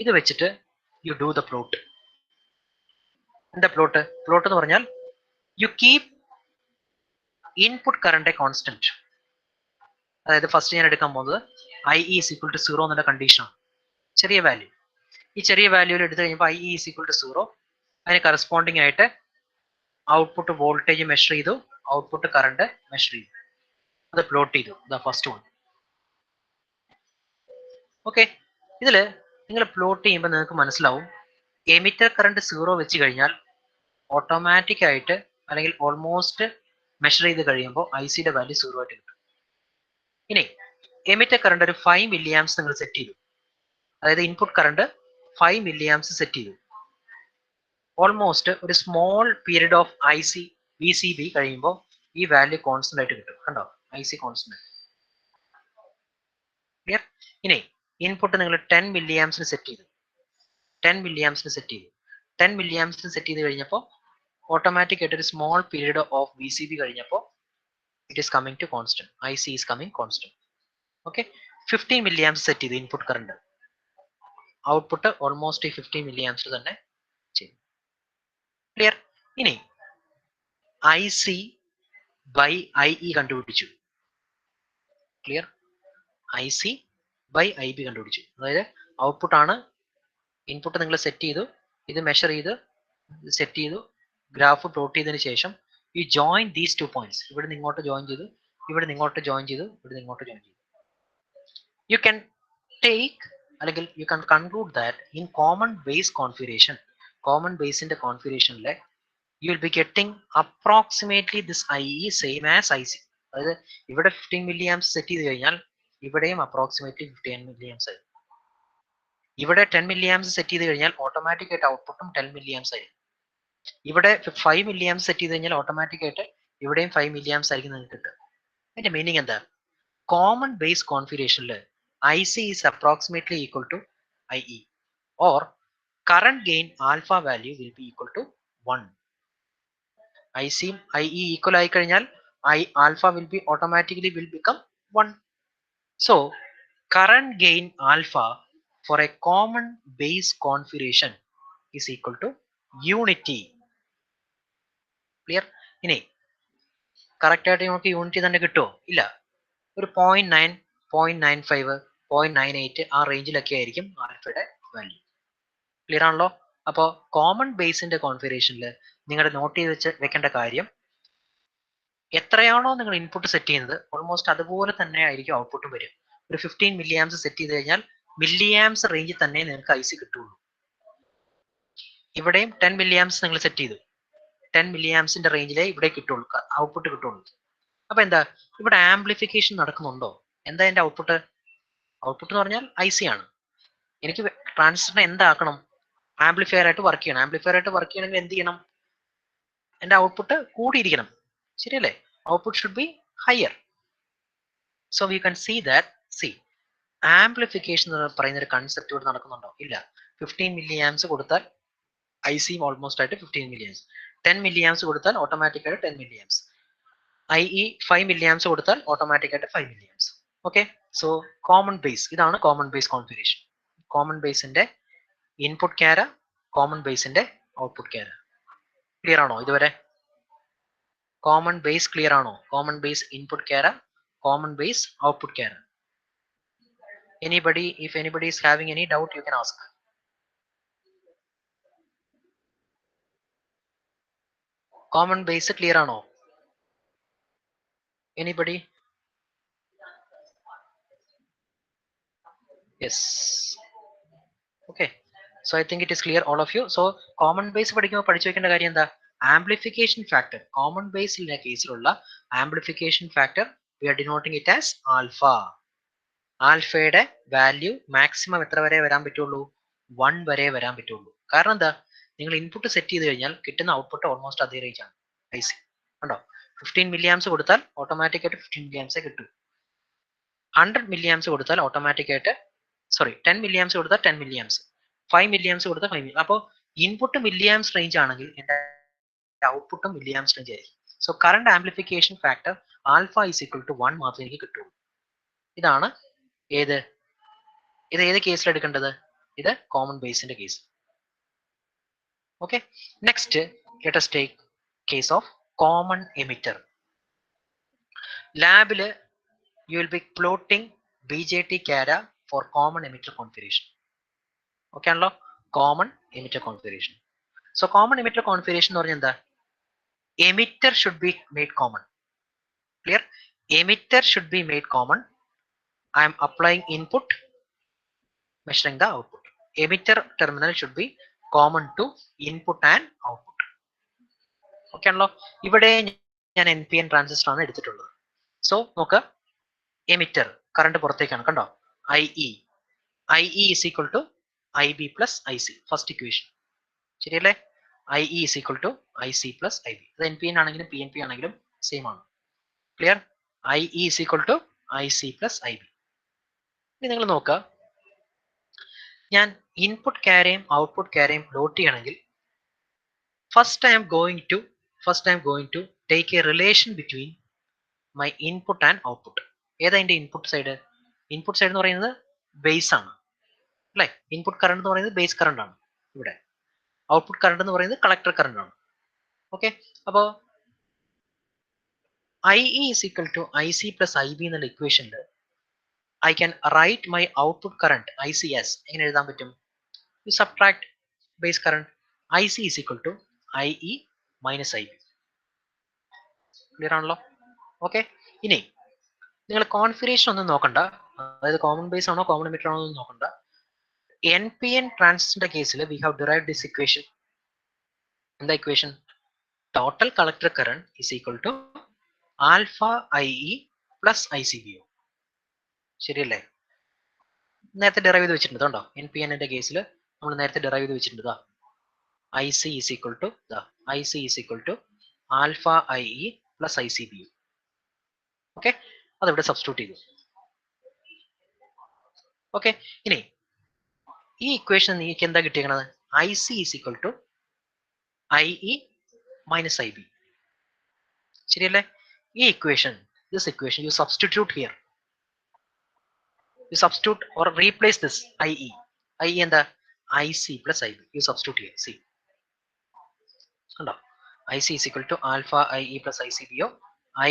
ഇത് വെച്ചിട്ട് you do the plot. എന്താ പ്ലോട്ട്? പ്ലോട്ട് എന്ന് പറഞ്ഞാൽ you keep input current constant. അതായത് ഫസ്റ്റ് ഞാൻ എടുക്കാൻ പോകുന്നത് IE ഈസ് ഈക്വൽ ടു 0 എന്നുള്ള കണ്ടീഷനാണ്. ചെറിയ വാല്യൂ. ഈ ചെറിയ വാല്യൂവിൽ എടുത്തു കഴിഞ്ഞപ്പോൾ IE ഈസ് ഈക്വൽ ടു 0. അതിന് കറസ്പോണ്ടിങ് ആയിട്ട് ഔട്ട്പുട്ട് വോൾട്ടേജ് മെഷർ ചെയ്തു, ഔട്ട്പുട്ട് കറണ്ട് മെഷർ ചെയ്തു, അത് പ്ലോട്ട് ചെയ്തു. The first one. ഓക്കെ, ഇതില് നിങ്ങൾ പ്ലോട്ട് ചെയ്യുമ്പോൾ നിങ്ങൾക്ക് മനസ്സിലാവും എമിറ്റർ കറണ്ട് 0 വെച്ച് കഴിഞ്ഞാൽ ഓട്ടോമാറ്റിക് ആയിട്ട് അല്ലെങ്കിൽ ഓൾമോസ്റ്റ് മെഷർ ചെയ്ത് കഴിയുമ്പോൾ ICയുടെ വാല്യൂ 0 ആയിട്ട് കിട്ടും. ഇനി എമിറ്റർ കറണ്ട് ഒരു 5 മില്ലി ആംസ് നിങ്ങൾ സെറ്റ് ചെയ്തു. അതായത് input current 5 milliamps set ചെയ്തു. ഓൾമോസ്റ്റ് ഒരു സ്മോൾ പീരീഡ് ഓഫ് VCB കഴിയുമ്പോൾ ഈ വാല്യൂ കോൺസ്റ്റന്റ് ആയിട്ട് കിട്ടും. കണ്ടോ? IC constant. ക്ലിയർ? ഇനി ഇൻപുട്ട് നിങ്ങൾ 10 മില്ലി ആംസിന് സെറ്റ് ചെയ്തു. 10 മില്ലി ആംസിന് സെറ്റ് ചെയ്തു. 10 മില്ലി ആംസിന് സെറ്റ് ചെയ്ത് കഴിഞ്ഞപ്പോൾ ഓട്ടോമാറ്റിക് ആയിട്ട് ഒരു സ്മോൾ പീരീഡ് ഓഫ് VCB കഴിഞ്ഞപ്പോൾ it is coming to constant. IC is coming constant. Okay, 15 milliamps set ചെയ്തു ഇൻപുട്ട് കറണ്ട്. ഔട്ട്പുട്ട് ഓൾമോസ്റ്റ് ഈ 15 മില്ലി ആംസ് തന്നെ ചെയ്യും. ക്ലിയർ? ഇനി IC ബൈ IE കണ്ടുപിടിച്ചു. ക്ലിയർ? IC ബൈ IB കണ്ടുപിടിച്ചു. അതായത് output ആണ്, ഇൻപുട്ട് നിങ്ങൾ സെറ്റ് ചെയ്തു, ഇത് മെഷർ ചെയ്ത് സെറ്റ് ചെയ്തു, ഗ്രാഫ് പ്ലോട്ട് ചെയ്തതിന് ശേഷം യു ജോയിൻ ദീസ് 2 പോയിന്റ്സ്. ഇവിടെ നിന്ന് ഇങ്ങോട്ട് ജോയിൻ ചെയ്തു, ഇവിടെ നിന്ന് ഇങ്ങോട്ട് ജോയിൻ ചെയ്തു, ഇവിടെ നിന്ന് ഇങ്ങോട്ട് ജോയിൻ ചെയ്തു. യു ക്യാൻ ടേക്ക് അല്ലെങ്കിൽ you can conclude that in common base configuration, common ബേസിന്റെ കോൺഫിഗറേഷനിലെ you will be getting approximately this IE same as IC. അതായത് ഇവിടെ 15 മില്ലി ആംസ് സെറ്റ് ചെയ്ത് കഴിഞ്ഞാൽ ഇവിടെയും അപ്രോക്സിമേറ്റ്ലി 15 മില്ലി ആംസ് ആയി. ഇവിടെ 10 മില്ലി ആംസ് സെറ്റ് ചെയ്ത് കഴിഞ്ഞാൽ ഓട്ടോമാറ്റിക് ആയിട്ട് ഔട്ട്പുട്ടും 10 മില്ലി ആംസ് ആയി. ഇവിടെ 5 മില്ലി ആംസ് സെറ്റ് ചെയ്ത് കഴിഞ്ഞാൽ ഓട്ടോമാറ്റിക് ആയിട്ട് ഇവിടെയും 5 മില്ലി ആംസ് ആയിരിക്കും നിങ്ങൾക്ക് കിട്ടുക. അതിന്റെ മീനിങ് എന്താ? കോമൺ ബേസ് കോൺഫിഗറേഷനിൽ IC is approximately equal to IE or current gain alpha value will be equal to 1. IC IE equal ആയി കഴിഞ്ഞാൽ alpha will be automatically will become 1. So current gain alpha for a common base configuration is equal to unity. Clear? ഇനി correct ആയിട്ട് നമുക്ക് unity തന്നെ കിട്ടുമോ? ഇല്ല. ഒരു 0.9, 0.95, 0.98 ആ റേഞ്ചിലൊക്കെ ആയിരിക്കും ആൽഫയുടെ വാല്യൂ. ക്ലിയർ ആണല്ലോ? അപ്പോൾ കോമൺ ബേസിന്റെ കോൺഫിഗറേഷനിൽ നിങ്ങളുടെ നോട്ട് ചെയ്ത് വെക്കേണ്ട കാര്യം, എത്രയാണോ നിങ്ങൾ ഇൻപുട്ട് സെറ്റ് ചെയ്യുന്നത് ഓൾമോസ്റ്റ് അതുപോലെ തന്നെ ആയിരിക്കും ഔട്ട്പുട്ടും വരും. ഒരു 15 മില്ലി ആംസ് സെറ്റ് ചെയ്ത് കഴിഞ്ഞാൽ മില്ലി ആംസ് റേഞ്ചിൽ തന്നെ നിങ്ങൾക്ക് IC കിട്ടുള്ളൂ. ഇവിടെയും 10 മില്ലി ആംസ് നിങ്ങൾ സെറ്റ് ചെയ്തു, 10 മില്ലി ആംസിന്റെ റേഞ്ചിലേ ഇവിടെ കിട്ടുള്ളൂ, ഔട്ട്പുട്ട് കിട്ടുള്ളൂ. അപ്പൊ എന്താ ഇവിടെ ആംപ്ലിഫിക്കേഷൻ നടക്കുന്നുണ്ടോ? എന്താ എന്റെ ഔട്ട്പുട്ട്? ഔട്ട്പുട്ട് എന്ന് പറഞ്ഞാൽ IC ആണ്. എനിക്ക് ട്രാൻസിസ്റ്ററിനെ എന്താക്കണം? ആംപ്ലിഫയർ ആയിട്ട് വർക്ക് ചെയ്യണം. ആംപ്ലിഫയർ ആയിട്ട് വർക്ക് ചെയ്യണമെങ്കിൽ എന്ത് ചെയ്യണം? എന്റെ ഔട്ട്പുട്ട് കൂടിയിരിക്കണം. ശരിയല്ലേ? Output should be higher. So we can see that amplification എന്ന് പറയുന്ന ഒരു കൺസെപ്റ്റ് ഇവിടെ നടക്കുന്നുണ്ടോ? ഇല്ല. 15 മില്ലി ആംസ് കൊടുത്താൽ IC ഓൾമോസ്റ്റ് ആയിട്ട് 15 മില്ലി ആംസ്, 10 മില്ലി ആംസ് കൊടുത്താൽ ഓട്ടോമാറ്റിക് ആയിട്ട് 10 milliamps, IE 5 milliamps കൊടുത്താൽ ഓട്ടോമാറ്റിക് ആയിട്ട് 5 milliamps. Okay, so common base, ഇതാണ് കോമൺ ബേസ് കോൺഫിഗറേഷൻ. കോമൺ ബേസിന്റെ ഇൻപുട്ട് ക്യാര, കോമൺ ബേസിന്റെ ഔട്ട്പുട്ട് ക്യാര. ക്ലിയർ ആണോ ഇതുവരെ? കോമൺ ബേസ് ക്ലിയർ ആണോ? Common base input cara, common base output cara. Anybody, if anybody is having any doubt, you can ask. Common base clear ആണോ? Anybody? Yes. Okay. So I think it is clear all of you. So common base പഠിക്കുമ്പോൾ പഠിച്ചു വെക്കേണ്ട കാര്യം എന്താ? Amplification factor. Common base കേസിലുള്ള amplification factor we are denoting it as alpha. ആൽഫയുടെ value maximum എത്ര വരെ വരാൻ പറ്റുള്ളൂ? 1 വരെ വരാൻ പറ്റുള്ളൂ. കാരണം എന്താ? നിങ്ങൾ ഇൻപുട്ട് സെറ്റ് ചെയ്ത് കഴിഞ്ഞാൽ കിട്ടുന്ന ഔട്ട്പുട്ട് ഓൾമോസ്റ്റ് അതേ റേഞ്ച് ആണ്. ഐസി കണ്ടോ? 15 മില്ലി ആംസ് കൊടുത്താൽ ഓട്ടോമാറ്റിക് ആയിട്ട് 15 മില്ലി ആംസേ കിട്ടും. 100 മില്ലി ആംസ് കൊടുത്താൽ ഓട്ടോമാറ്റിക് ആയിട്ട് 10 മില്ലി ആംസ് കൊടുത്താൽ 10 മില്ലി ആംസ്, 5 മില്ലി ആംസ് കൊടുത്താൽ 5 മില്ലി. അപ്പോൾ ഇൻപുട്ട് മില്ലി ആംസ് റേഞ്ച് ആണെങ്കിൽ എന്റെ ഔട്ട്പുട്ടും മില്ലി ആംസ് റേഞ്ച് ആയിരിക്കും. So current amplification factor alpha is equal to 1 മാത്രമേ എനിക്ക് കിട്ടുള്ളൂ. ഇതാണ് ഏത് കേസിൽ എടുക്കേണ്ടത്? ഇത് കോമൺ ബേസിന്റെ case. Okay, next let us take case of common emitter. ലാബില് you will be plotting BJT CARA for common emitter configuration. Okay ആണല്ലോ? Common emitter configuration. So common emitter configuration എന്ന് പറഞ്ഞാൽ എന്താ? Emitter should be made common. Clear? Emitter should be made common. I am applying input, measuring the output. Emitter terminal should be common to input and output. Okay ആണല്ലോ? ഇവിടെ ഞാൻ NPN transistor ആണ് എടുത്തിട്ടുള്ളത്. So നോക്ക്, emitter current പുറത്തേക്കാണ് കണ്ടോ? IE is equal to IB plus IC. First equation ശരിയല്ലേ? IE is equal to IC plus IB. അത് NPN ആണെങ്കിലും PNP ആണെങ്കിലും സെയിം ആണ്. Clear? IE is equal to IC plus IB. ഇനി നിങ്ങൾ നോക്കുക, ഞാൻ ഇൻപുട്ട് ക്യാരയും ഔട്ട്പുട്ട് ക്യാരയും പ്ലോട്ട് ചെയ്യണമെങ്കിൽ first I'm going to take a relation between my input and output. ഏതാ എൻ്റെ ഇൻപുട്ട് സൈഡ്? ഇൻപുട്ട് സൈഡ് എന്ന് പറയുന്നത് ബേസ് ആണ് അല്ലെ? ഇൻപുട്ട് കറണ്ട് എന്ന് പറയുന്നത് ബേസ് കറണ്ട് ആണ്. ഇവിടെ ഔട്ട്പുട്ട് കറണ്ട് എന്ന് പറയുന്നത് കളക്ടർ കറണ്ട് ആണ്. ഓക്കെ, അപ്പോ IE is equal to IC plus IB എന്നുള്ള ഇക്വേഷനിൽ I can write my output current IC as എങ്ങനെ എഴുതാൻ പറ്റും? You subtract base current. IC is equal to IE minus IB. Clear ആണല്ലോ? ഓക്കെ, ഇനി നിങ്ങൾ കോൺഫിഗറേഷൻ ഒന്നും നോക്കണ്ട, അതായത് കോമൺ ബേസ് ആണോ കോമൺ എമിറ്റർ ആണോ എന്ന് നോക്കണ്ട. NPN ട്രാൻസിസ്റ്ററിന്റെ കേസിൽ we have derived this equation. എന്താ equation? Total collector current is equal to alpha IE plus ICBO. ശരിയല്ലേ? നേരത്തെ ഡെറൈവ് ചെയ്ത് വെച്ചിട്ടുണ്ട് കേട്ടോ. NPN ന്റെ കേസിൽ നമ്മൾ നേരത്തെ ഡെറൈവ് ചെയ്ത് വെച്ചിട്ടുണ്ട്. IC is equal to alpha IE plus ICBO. Okay, അതിവിടെ സബ്സ്റ്റിറ്റ്യൂട്ട് ചെയ്തു. ഓക്കെ, ഇനി ഈ ഇക്വേഷൻ നിങ്ങൾക്ക് എന്താ കിട്ടിയേക്കണത്? IC is equal to IE minus IB. ശരിയല്ലേ? ഈ equation, this equation you substitute here. You substitute or replace this IE. IE എന്താ? IC plus IB. You substitute here. See. കണ്ടോ? IC is equal to alpha IE plus ICBO.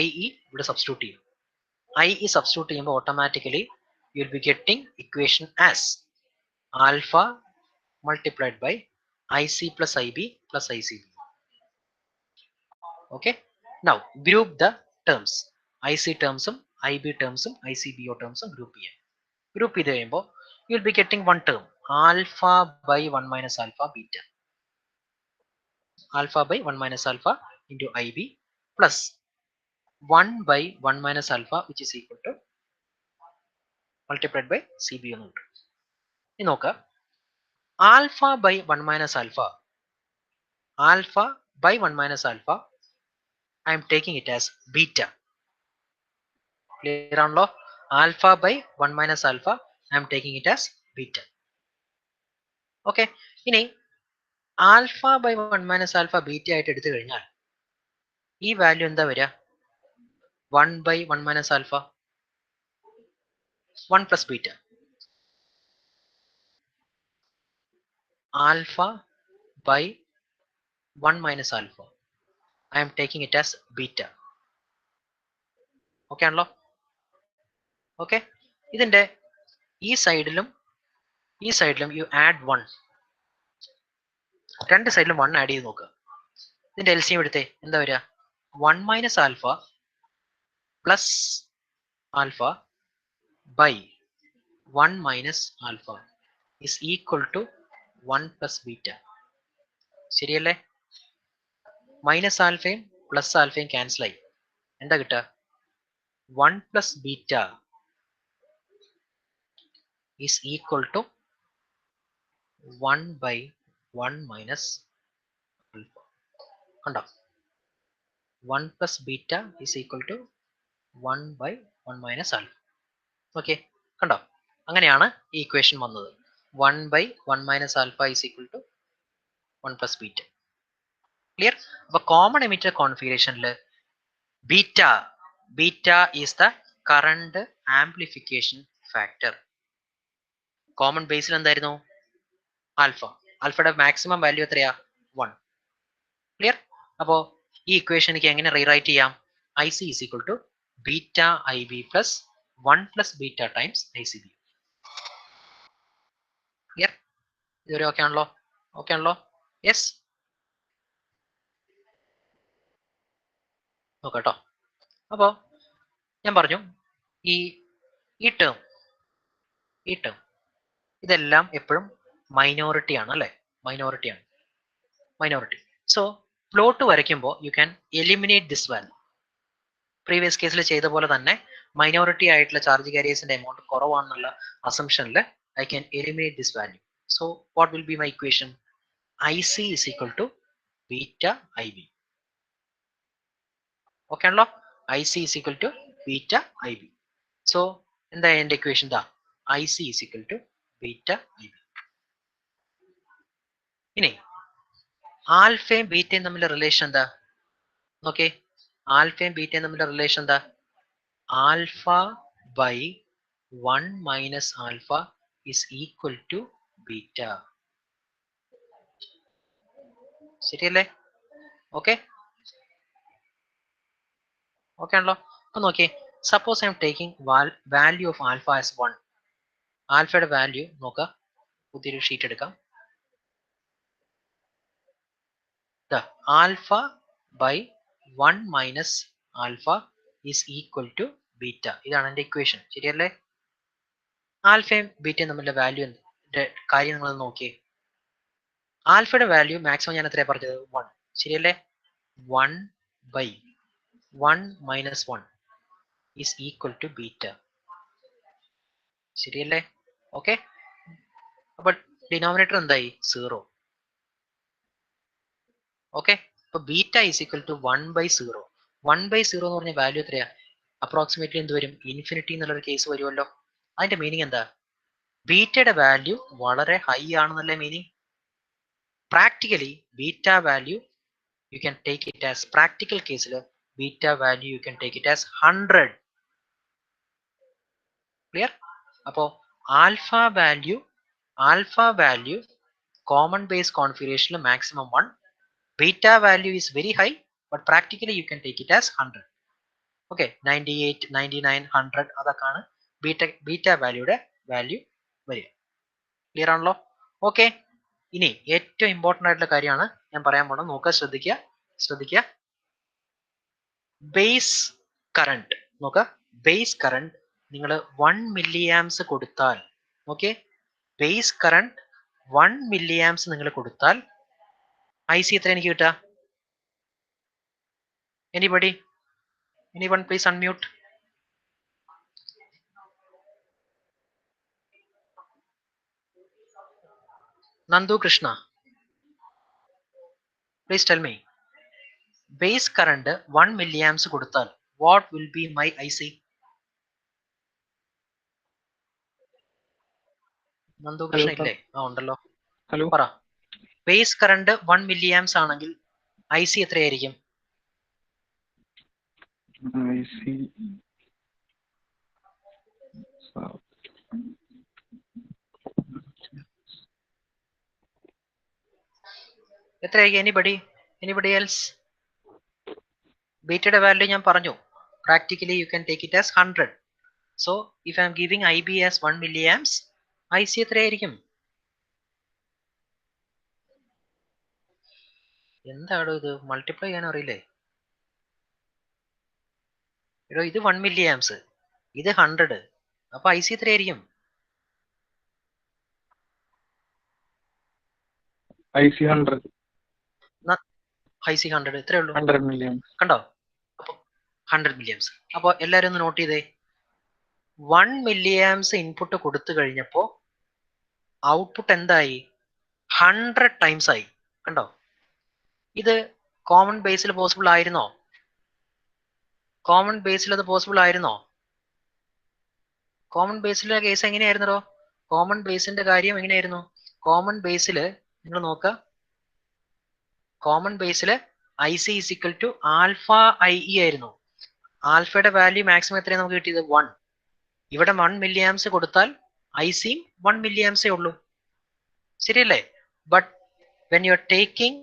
IE ഇവിടെ substitute ചെയ്യും. IE substitute ചെയ്യുമ്പോൾ automatically you will be getting equation as alpha multiplied by IC plus IB plus ICB. Okay. Now group the terms. IC terms IB terms ICBO terms group ചെയ്യാം. Group ചെയ്ത് കഴിയുമ്പോൾ you will be getting one term, alpha by 1 minus alpha beta. Alpha by 1 minus alpha into IB plus 1 by 1 minus alpha which is equal to multiplied by CBO എന്ന് കിട്ടും. ഇനി നോക്കുക, alpha by 1 minus alpha I am taking it as beta. Clear ആണല്ലോ? Alpha by 1 minus alpha I am taking it as beta. Okay, ഇനി alpha by 1 minus alpha beta ആയിട്ട് എടുത്തു കഴിഞ്ഞാൽ ഈ വാല്യൂ എന്താ വരിക? 1 by 1 minus alpha 1 plus beta. Alpha by 1 minus alpha I am taking it as beta. Okay ആണല്ലോ? Okay, ഇതിന്റെ ഈ സൈഡിലും യു ആഡ് 1. രണ്ട് സൈഡിലും 1 ആഡ് ചെയ്ത് നോക്കുക. ഇതിന്റെ എൽസിഎം എടുത്തേ, എന്താ വരിക? 1 minus alpha plus alpha by 1 minus alpha is equal to 1 plus beta. ശരിയല്ലേ? മൈനസ് ആൽഫയും പ്ലസ് ആൽഫയും ക്യാൻസൽ ആയി. എന്താ കിട്ടുക? 1 plus beta is equal to 1 by 1 minus alpha. കണ്ടോ? 1 plus beta is equal to 1 by 1 minus alpha. Okay, കണ്ടോ? അങ്ങനെയാണ് ഈ ഇക്വേഷൻ വന്നത്. 1 by 1 minus alpha is equal to 1 plus beta. Clear? അപ്പൊ കോമൺ എമിറ്റർ കോൺഫിഗറേഷനിൽ beta is the current amplification factor. Common ബേസിൽ എന്തായിരുന്നു? Alpha. ആൽഫയുടെ മാക്സിമം വാല്യൂ എത്രയാ? 1. ക്ലിയർ? അപ്പോ ഈ ഇക്വേഷൻ എനിക്ക് എങ്ങനെ റീറൈറ്റ് ചെയ്യാം? I C is equal to beta I B plus 1 plus beta times I C B. Clear? ഇതുവരെ ഓക്കെ ആണല്ലോ? ഓക്കെ ആണല്ലോ? യെസ്. നോക്കട്ടോ. അപ്പോ ഞാൻ പറഞ്ഞു ഈ ടേം ഇതെല്ലാം എപ്പോഴും മൈനോറിറ്റി ആണ്, അല്ലെ? മൈനോറിറ്റി. സോ പ്ലോട്ട് വരയ്ക്കുമ്പോൾ you can eliminate this value. Previous case ചെയ്ത പോലെ തന്നെ മൈനോറിറ്റി ആയിട്ടുള്ള ചാർജ് കാരിയേഴ്സിന്റെ എമൗണ്ട് കുറവാണെന്നുള്ള അസംഷനിൽ I can eliminate this value. So what will be my equation? I C is equal to beta I B. Okay ആണല്ലോ? I C is equal to beta I B. So എന്താ എന്റെ equation? ദാ I C is equal to beta I B. ഇനി ആൽഫയും ബീറ്റയും തമ്മിലുള്ള relation എന്താ? Okay, ആൽഫയും ബീറ്റയും തമ്മിലുള്ള relation എന്താ? Alpha by 1 minus alpha is equal to beta. ശരിയല്ലേ? ഓക്കെ ആണല്ലോ? അപ്പൊ നോക്കിയേ, suppose I M taking value of alpha as 1. ആൽഫയുടെ വാല്യൂ നോക്കുക. പുതിയൊരു ഷീറ്റ് എടുക്കാം. Alpha by 1 minus alpha is equal to beta. ഇതാണ് എന്റെ ഇക്വേഷൻ. ശരിയല്ലേ? ആൽഫയും ബീറ്റയും തമ്മിലുള്ള വാല്യൂ കാര്യം നിങ്ങൾ നോക്കിയേ. ആൽഫയുടെ വാല്യൂ മാക്സിമം ഞാൻ എത്രയാണ് പറഞ്ഞത്? 1. ശരിയല്ലേ? 1 by 1 minus 1 is equal to beta. ശരിയല്ലേ? ഓക്കെ. അപ്പൊ ഡിനോമിനേറ്റർ എന്തായി? 0. ഓക്കെ. അപ്പൊ beta is equal to 1 by 0. 1 by 0 എന്ന് പറഞ്ഞ വാല്യൂ എത്രയാ? അപ്രോക്സിമേറ്റ്ലി എന്ത് വരും? ഇൻഫിനിറ്റി എന്നുള്ളൊരു കേസ് വരുമല്ലോ. അതിന്റെ മീനിങ് എന്താ? ബീറ്റയുടെ വാല്യൂ വളരെ ഹൈ ആണെന്നല്ലേ meaning? Practically beta value you can take it as practical case beta value you can take it as 100. Clear? Appo alpha value common base configuration maximum 1, beta value is very high but practically you can take it as 100. Okay, 98, 99, 100 adakana beta value value varia. Clear ആണല്ലോ? Okay. ഇനി ഏറ്റവും important ആയിട്ടുള്ള കാര്യമാണ് ഞാൻ പറയാൻ പോണത്. നോക്കുക, ശ്രദ്ധിക്കുക. ബേസ് കറണ്ട് നോക്കുക. ബേസ് കറണ്ട് നിങ്ങൾ 1 മില്ലി ആംസ് കൊടുത്താൽ, okay, base current 1 milliamps നിങ്ങൾ കൊടുത്താൽ ഐ സി എത്ര എനിക്ക് കിട്ടുക? Anyone please unmute. Nandu Krishna, please tell me. Base current 1 milliamps കൊടുത്താൽ what will be my I C? Nandu Krishna ഇല്ലേ? ആ ഉണ്ടല്ലോ. പറ. ബേസ് കറണ്ട് 1 മില്ലി ആംസ് ആണെങ്കിൽ ഐ സി എത്രയായിരിക്കും? എത്രയായിരിക്കും? Anybody else? ബീറ്റയുടെ വാല്യൂ ഞാൻ പറഞ്ഞു, practically U can take it as 100. So if I am giving IB as 1 milliamps, IC എത്രയായിരിക്കും? എന്താണോ ഇത് മൾട്ടിപ്ലൈ ചെയ്യാൻ അറിയില്ലേ? എടോ ഇത് 1 milliamps, ഇത് 100, അപ്പൊ IC എത്രയായിരിക്കും? IC 100. IC 100 എത്രയേ ഉള്ളൂ? 100 milliamps. കണ്ടോ? അപ്പൊ 100 milliamps. അപ്പൊ എല്ലാരും ഒന്ന് നോട്ട് ചെയ്തേ. 1 milliamps ഇൻപുട്ട് കൊടുത്തു കഴിഞ്ഞപ്പോ ഔട്ട്പുട്ട് എന്തായി? 100 ടൈംസ് ആയി. കണ്ടോ? ഇത് കോമൺ ബേസിൽ പോസിബിൾ ആയിരുന്നോ? കോമൺ ബേസിൽ അത് പോസിബിൾ ആയിരുന്നോ? കോമൺ ബേസിലെ കേസ് എങ്ങനെയായിരുന്നോ? കോമൺ ബേസിന്റെ കാര്യം എങ്ങനെയായിരുന്നു? കോമൺ ബേസിൽ നിങ്ങൾ നോക്കുക, കോമൺ ബേസിൽ IC is equal to alpha IE ആയിരുന്നു. ആൽഫയുടെ വാല്യൂ മാക്സിമം എത്രയാണ് നമുക്ക് കിട്ടിയത്? 1. ഇവിടെ 1 milliamps കൊടുത്താൽ ICയും 1 milliamps ഉള്ളൂ, ശരിയല്ലേ? But when you are taking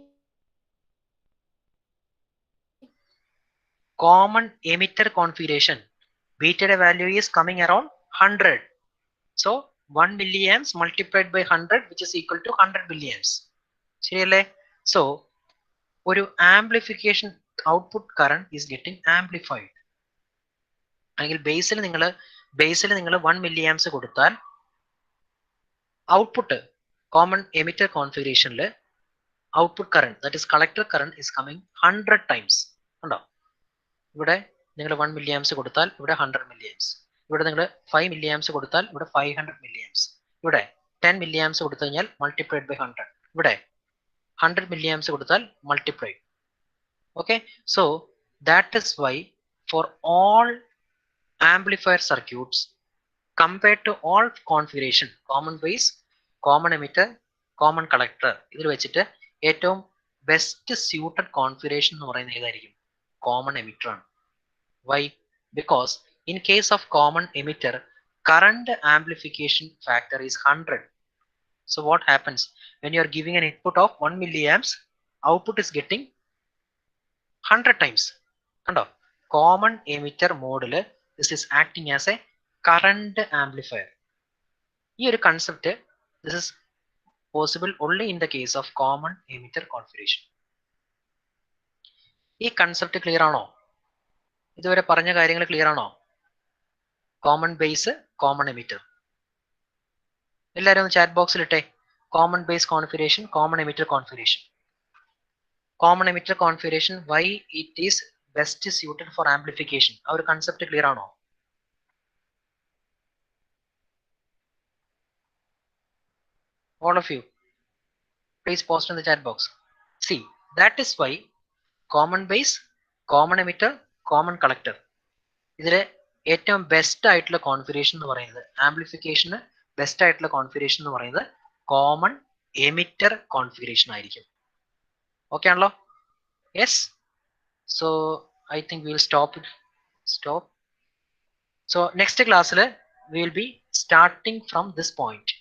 common emitter configuration, beta value is coming around 100. So 1 milliamps multiplied by 100, which is equal to 100 milliamps. ശരിയല്ലേ? So ഒരു amplification output current is getting amplified. അല്ലെങ്കിൽ ബേസിൽ നിങ്ങൾ 1 milliamps കൊടുത്താൽ output common emitter കോൺഫിഗറേഷനിൽ output current, that is collector current, is coming 100 times. ഉണ്ടോ? ഇവിടെ നിങ്ങൾ 1 milliamps കൊടുത്താൽ ഇവിടെ 100 milliamps. ഇവിടെ നിങ്ങൾ 5 milliamps കൊടുത്താൽ ഇവിടെ 500 milliamps. ഇവിടെ 10 milliamps കൊടുത്തു കഴിഞ്ഞാൽ മൾട്ടിപ്ലൈഡ് ബൈ 100. ഇവിടെ 100 milliamps കൊടുത്താൽ multiplied. Okay, so that is why for all amplifier circuits compared to all configuration, common base, common emitter, common collector, ഇതിൽ വെച്ചിട്ട് ഏറ്റവും ബെസ്റ്റ് സ്യൂട്ടഡ് കോൺഫിഗറേഷൻ എന്ന് പറയുന്നത് ഏതായിരിക്കും? Common emitter. Why? Because in case of common emitter, current amplification factor is 100. So what happens when you are giving an input of 1 milliamps, output is getting 100 times. Kando? Common emitter mode, this is acting as a current amplifier. Here concept, this is possible only in the case of common emitter configuration. ഈ concept clear ആണോ? ഇതുവരെ പറഞ്ഞ കാര്യങ്ങൾ clear ആണോ? Common base, common emitter. എല്ലാവരും ഒന്ന് chat ബോക്സിൽ ഇട്ടെ. Common base configuration, common emitter configuration. Common emitter configuration, why it is best suited for amplification. ആ ഒരു കൺസെപ്റ്റ് ക്ലിയർ ആണോ? All of you, please post in the chat box. See, that is why common base, common emitter, common collector, ഇതിലെ ഏറ്റവും best ആയിട്ടുള്ള configuration എന്ന് പറയുന്നത്, ആംപ്ലിഫിക്കേഷന് best ആയിട്ടുള്ള configuration എന്ന് പറയുന്നത് കോമൺ എമിറ്റർ കോൺഫിഗറേഷൻ ആയിരിക്കും. ഓക്കെ ആണല്ലോ? Yes. So I think we will stop. So next ക്ലാസ്സിൽ we will be starting from this point.